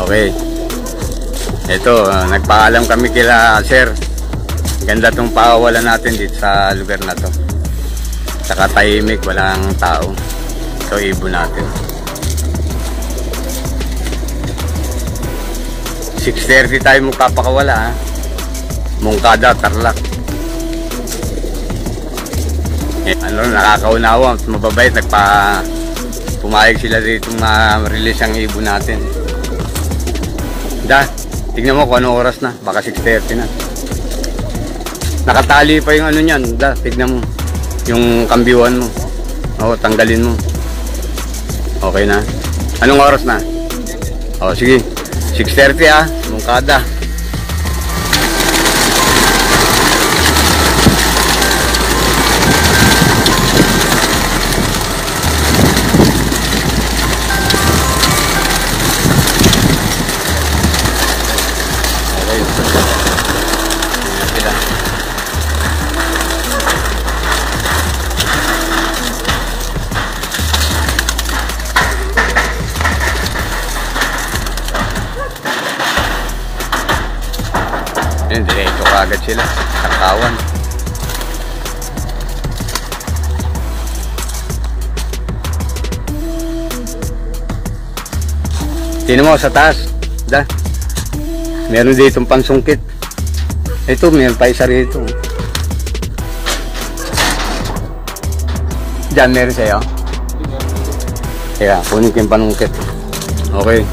Okay. Ito, nagpaalam kami kila sir. Ganda tong pakawalan natin dito sa lugar na to. Saka tahimik, walang tao. Ito ibon natin. 6:30 tayo magpapakawala ha. Mungkada, Tarlac. Nakakaunawa, mababait, pumayag sila dito ma-release ang ibon natin. Tignan mo kung anong oras na, baka 6:30 na. Nakatali pa yung ano nyan, tignan mo. Yung kambiwan mo. Oo, tanggalin mo. Okay na. Anong oras na? O, sige. 6:30 ah, mungkada. Yun, diretso kagad sila. Takawan. Tingnan mo sa taas. Meron ditong pansungkit. Ito, meron pa isa rito. Diyan, meron sa'yo. Kaya, kunin ko yung panungkit. Okay.